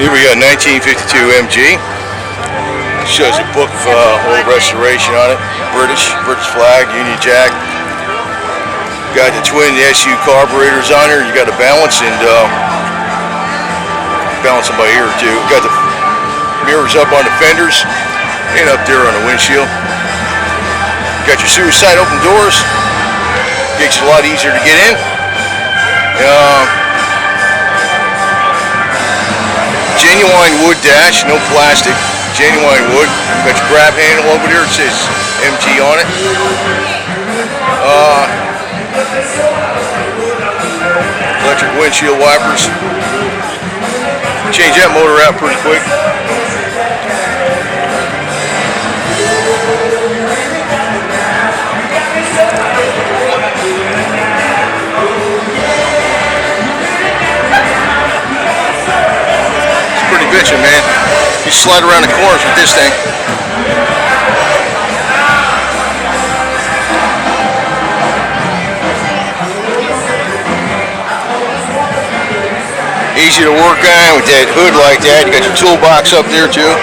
Here we got 1952 MG. Shows a book of old restoration on it. British flag, Union Jack. Got the twin SU carburetors on here. You got a balance and balance them by ear too. Got the mirrors up on the fenders and up there on the windshield. Got your suicide open doors. Makes it a lot easier to get in. Genuine wood dash, no plastic. Genuine wood. Got your grab handle over there. It says MG on it. Electric windshield wipers. Change that motor out pretty quick. It's pretty bitchin', man. You slide around the corners with this thing. Easy to work on with that hood like that. You got your toolbox up there too.